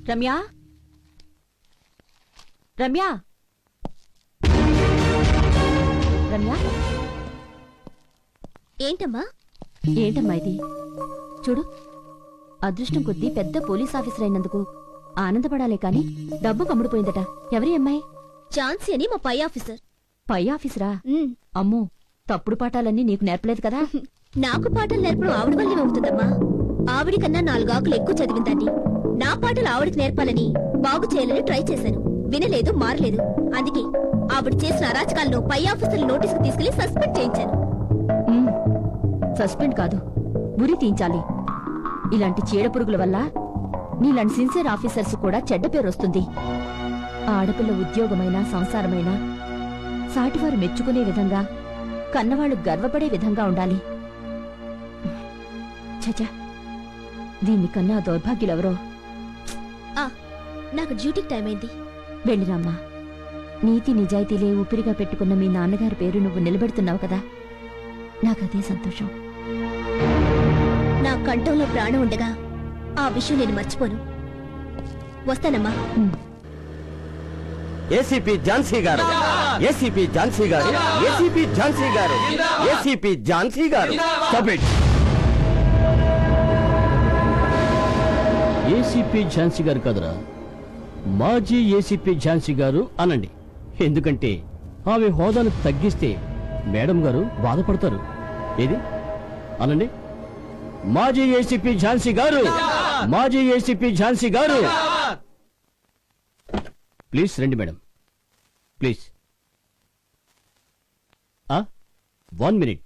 రమ్య రమ్య రమ్య ఏంటమ్మా ఏంటమ్మా ఇది? చూడు, అదృష్టం కొద్దీ పెద్ద పోలీస్ ఆఫీసర్ అయినందుకు ఆనందపడాలే కాని డబ్బు కమ్ముడిపోయిందట. ఎవరి అమ్మాయి? ఝాన్సీ అని మా పై ఆఫీసర్. పై ఆఫీసరా? అమ్మో, తప్పుడు పాఠాలన్నీ నీకు నేర్పలేదు కదా? నాకు పాఠాలు నేర్పడం ఆవిడ వల్లే అవుతుందమ్మా. ఆవిడి కన్నా 4 ఆకులు ఎక్కువ చదివిందాన్ని. నా పాటలు ఆవిడికి నేర్పాలని, బాగు చేయాలని ట్రై చేశాను. వినలేదు, మారలేదు. అందుకే ఆవిడ చేసిన అరాచకాలను పై ఆఫీసర్ల నోటీసుకు తీసుకెళ్లి సస్పెండ్ చేయించాను. సస్పెండ్ కాదు, ఉరి తీయించాలి. ఇలాంటి చీడ పురుగుల వల్ల నీలాంటి సిన్సియర్ ఆఫీసర్స్ కూడా చెడ్డ పేరు వస్తుంది. ఆడపిల్ల ఉద్యోగమైనా సంసారమైనా సాటివారు మెచ్చుకునే విధంగా, కన్నవాళ్లు గర్వపడే విధంగా ఉండాలి. చచా, దీన్ని కన్నా దౌర్భాగ్యులెవరో. నాకు డ్యూటీకి టైం అయింది. వెళ్ళిరామ్మా. నీతి నిజాయితీలే ఊపిరిగా పెట్టుకున్న మీ నాన్నగారి పేరు నువ్వు నిలబెడుతున్నావు కదా, నాకదే సంతోషం. నా కంఠంలో ప్రాణం ఉండగా ఆ విషయం నేను మర్చిపోను. వస్తానమ్మా. ఏసీపీ ఝాన్సీ గారు, ఏసీపీ ఝాన్సీ గారు, ఏసీపీ ఝాన్సీ గారు, ఏసీపీ ఝాన్సీ గారు. ఏసీపీ ఝాన్సీ గారు కదరా, మాజీ ఏసీపీ ఝాన్సీ గారు అనండి. ఎందుకంటే ఆమె హోదాను తగ్గిస్తే మేడం గారు బాధపడతారు. ఏది అనండి. మాజీ ఏసీపీ ఝాన్సీ గారు, మాజీ ఏసీపీ ఝాన్సీ గారు. ప్లీజ్ రండి మేడం, ప్లీజ్. 1 మినిట్.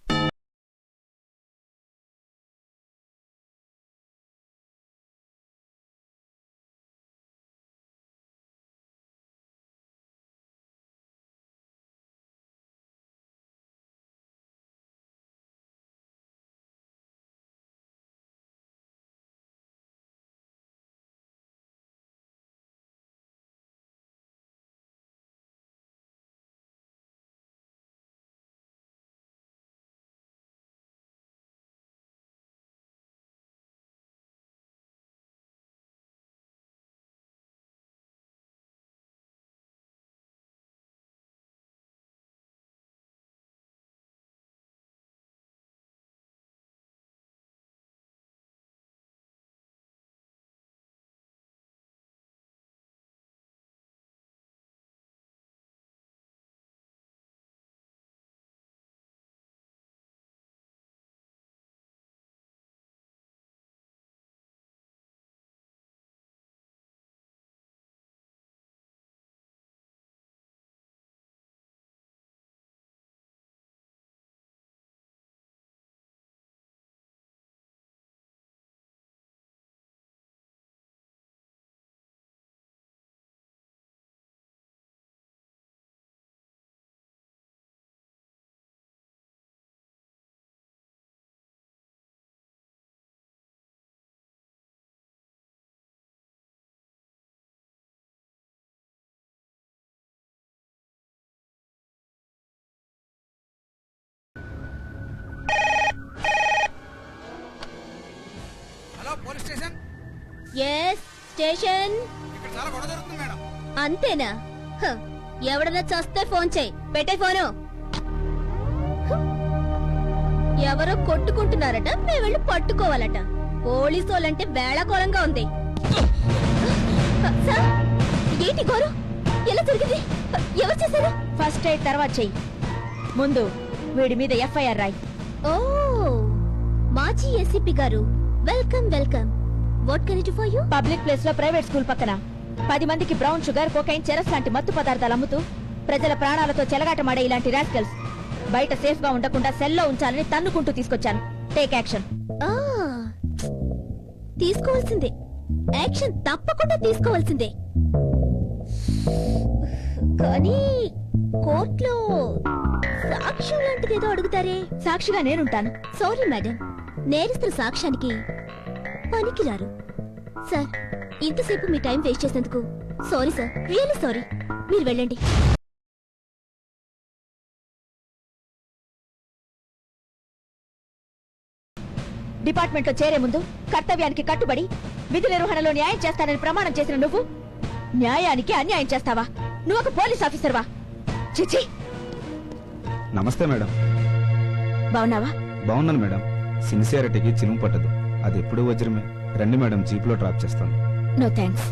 స్టేషన్ అంతేనా? ఎవడన్నా చస్తే ఫోన్ చేయి. పెట్టే ఫోను. ఎవరో కొట్టుకుంటున్నారట, మేము వెళ్ళి పట్టుకోవాలట. పోలీసోళ్ళంటే వేళకోళంగా ఉంది. ఏంటి గోరు? ఎలా జరిగింది? ఎవరు చేశారు? ఫస్ట్ ఎయిడ్ తర్వాత చెయ్యి, ముందు వీడి మీద ఎఫ్ఐఆర్ రాయి. ఓ, మాజీ ఏసీపీ గారు, welcome welcome. What can I do for you? Public place లో ప్రైవేట్ స్కూల్ పక్కన 10 మందికి బ్రౌన్ షుగర్, కోకైన్, చెరస్ లాంటి మత్తు పదార్థాలు అమ్ముతూ ప్రజల ప్రాణాలతో చెలగాటమాడే ఇలాంటి రాస్కల్స్ బయట సేఫ్ గా ఉండకుండా సెల్లో ఉంచాలని తన్నుకుంటూ తీసుకొచ్చాను. Take action. తీసుకోవాల్సిందే, యాక్షన్ తప్పకుండా తీసుకోవాల్సిందే. కానీ కోర్టులో సాక్ష్యం లాంటిదేదో అడుగుతారే. సాక్షిగా నేనుంటాను. సారీ మేడం, నేరస్తుల సాక్ష్యానికి పనికిరారు. సార్, ఇంతసేపు మీ టైం వేస్ట్ చేసినందుకు సారీ సార్, రియల్లీ సారీ. మీరు వెళ్ళండి. డిపార్ట్మెంట్ లో చేరే ముందు కర్తవ్యానికి కట్టుబడి విధి నిర్వహణలో న్యాయం చేస్తానని ప్రమాణం చేసిన నువ్వు న్యాయానికి అన్యాయం చేస్తావా? నువ్వు ఒక పోలీస్ ఆఫీసర్వా? చిచి. నమస్తే మేడం. బావున్నావా? బాగున్నాను మేడం. సిన్సియారిటీకి చిలుము పట్టదు, అది ఎప్పుడూ వజ్రమే. రండి మేడం, జీప్లో డ్రాప్ చేస్తాను. No thanks.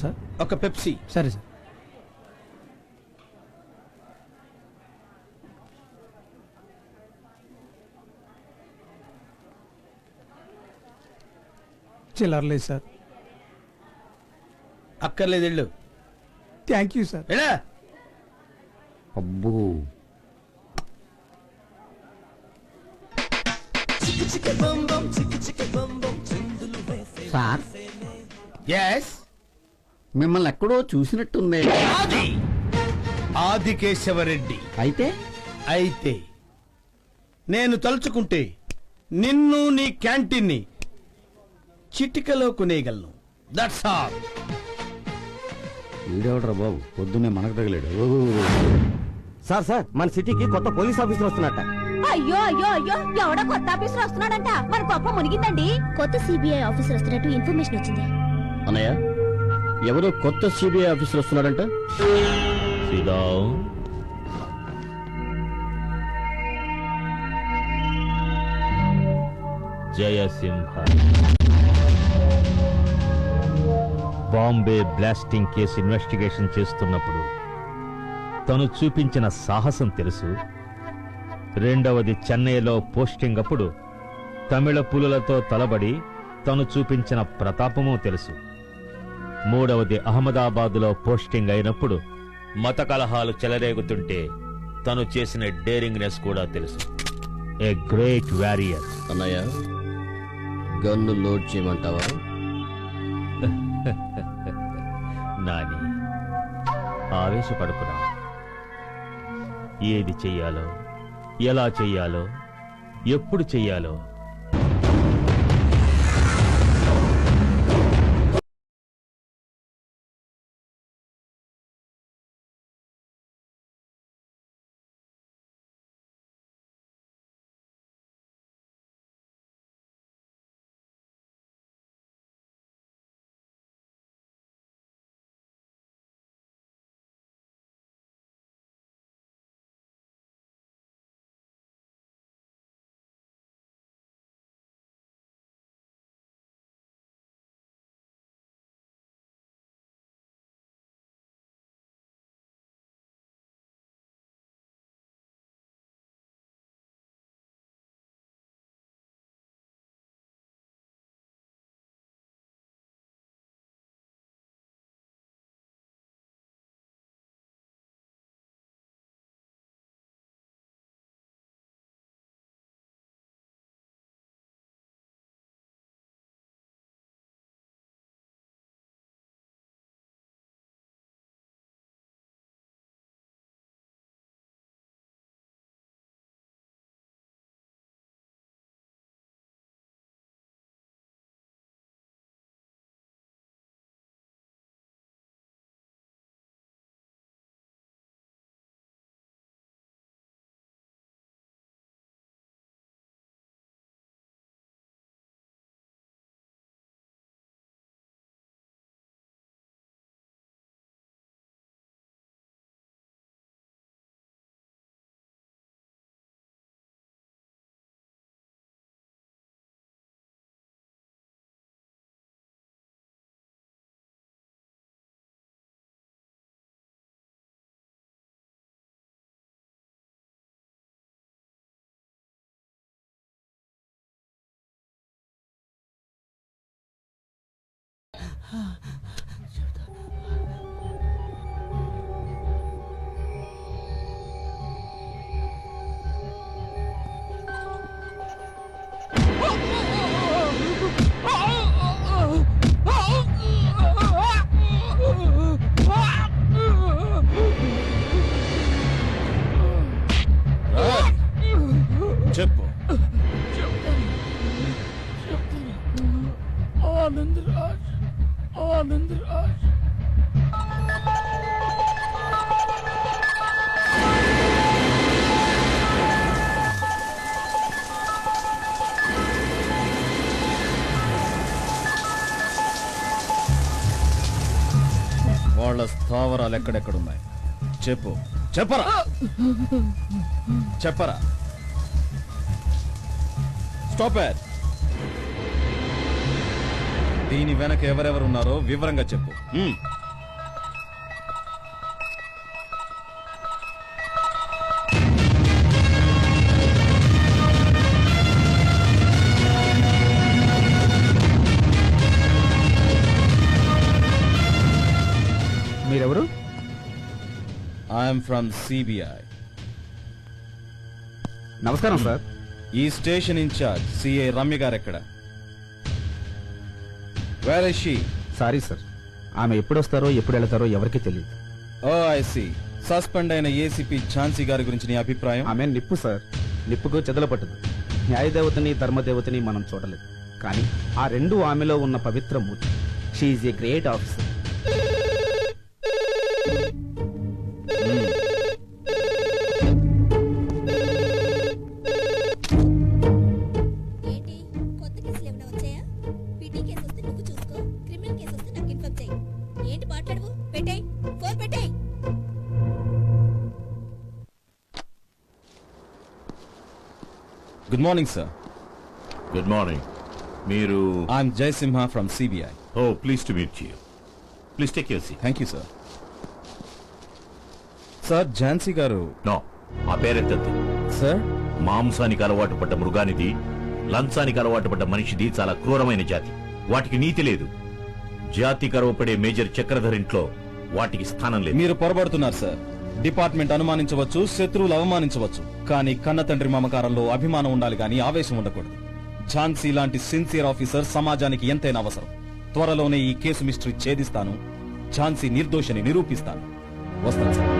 సార్ ఒక పెప్సీ. సరే సార్. చిల్లరలేదు సార్. అక్కర్లేదు వెళ్ళు. Thank you sir. వెళ్ళా. అబ్బో, సార్, ఎస్, మిమ్మల్ని ఎక్కడో చూసినట్టుంది. ఆది ఆదికేశవరెడ్డి. అయితే అయితే నేను తలుచుకుంటే నిన్ను నీ క్యాంటీన్ని చిటికలో కొనేయగలను. That's all. వీడెవడరా బాబు, పొద్దున్నే మనకు తగిలాడు. సార్ సార్, మన సిటీకి కొత్త పోలీస్ ఆఫీసర్ వస్తున్నట్ట. అయ్యో అయ్యో అయ్యో, ఎవడో కొత్త ఆఫీసర్ వస్తున్నాడంట. మన గొప్ప మునిగిందండి. కొత్త సిబిఐ ఆఫీసర్ వస్తున్నట్టు ఇన్ఫర్మేషన్ వచ్చింది. అన్నయ్య, ఎవరో కొత్త సిబిఐ ఆఫీసర్ వస్తున్నాడంట. Jayasimha Bombay blasting case investigation చేస్తున్నప్పుడు తను చూపించిన సాహసం తెలుసు. రెండవది చెన్నైలో పోస్టింగ్ అప్పుడు తమిళ పులులతో తలబడి తను చూపించిన ప్రతాపము తెలుసు. మూడవది అహ్మదాబాదులో పోస్టింగ్ అయినప్పుడు మత కలహాలు చెలరేగుతుంటే తను చేసిన డేరింగ్నెస్ కూడా తెలుసు. A great warrior. అన్నయ్య, గన్ను లోడ్ చేయమంటావా? నాని, ఆవేశపడుకురా. ఏది చెయ్యాలో, ఎలా చెయ్యాలో, ఎప్పుడు చెయ్యాలో వాళ్ళ స్థావరాలు ఎక్కడెక్కడున్నాయి చెప్పు. చెప్పరా చెప్పరా. Stop it. దీని వెనక ఎవరెవరున్నారో వివరంగా చెప్పు. మీరెవరు? I'm from CBI. నమస్కారం సార్. ఈ స్టేషన్ ఇన్ఛార్జ్ సిఐ రమ్య గారు ఎక్కడ? Where is she? Sorry sir, ఆమె ఎప్పుడు వస్తారో ఎప్పుడు వెళ్తారో ఎవరికీ తెలియదు. ఓ ఐ సీ. సస్పెండ్ అయిన ఏసీపీ ఝాన్సీ గారి గురించి నీ అభిప్రాయం? ఆమె నిప్పు సార్, నిప్పుకు చెదల పట్టదు. న్యాయదేవతని ధర్మదేవతని మనం చూడలేదు, కానీ ఆ రెండు ఆమెలో ఉన్న పవిత్ర మూర్తి. She's a great officer. ఏంటి కొత్త కేసులు ఏమైనా వచ్చాయా? పిటి కేసు వస్తే నువ్వు చూసుకో, క్రిమినల్ కేసు వస్తే నాకు ఇన్ఫార్మ్ చేయి. ఏంటి మాట్లాడవు? పెట్టేయ్, ఫోన్ పెట్టేయ్. Good morning sir. Good morning. మీరు I'm Jayasimha from CBI. Oh please to meet you. Please take your seat. Thank you sir. Sir Jhansi గారు. నో, ఆ పేరెత్తద్దు. సార్ మాంసానికి అలవాటు పడ్డ మృగానిది, లంచానికి అలవాటు పడ్డ మనిషిది చాలా క్రూరమైన జాతి. వాటికి నీతి లేదు. జాతి గర్వపడే మేజర్ చక్రధర్ ఇంట్లో వాటికి స్థానం లేదు. మీరు పొరబడుతున్నారు సార్. డిపార్ట్మెంట్ అనుమానించవచ్చు, శత్రువులు అవమానించవచ్చు, కానీ కన్న తండ్రి మమకారంలో అభిమానం ఉండాలి గాని ఆవేశం ఉండకూడదు. ఝాన్సీ లాంటి సిన్సియర్ ఆఫీసర్ సమాజానికి ఎంతైనా అవసరం. త్వరలోనే ఈ కేసు మిస్టరీ ఛేదిస్తాను. ఝాన్సీ నిర్దోషిని నిరూపిస్తాను. వస్తాను సార్.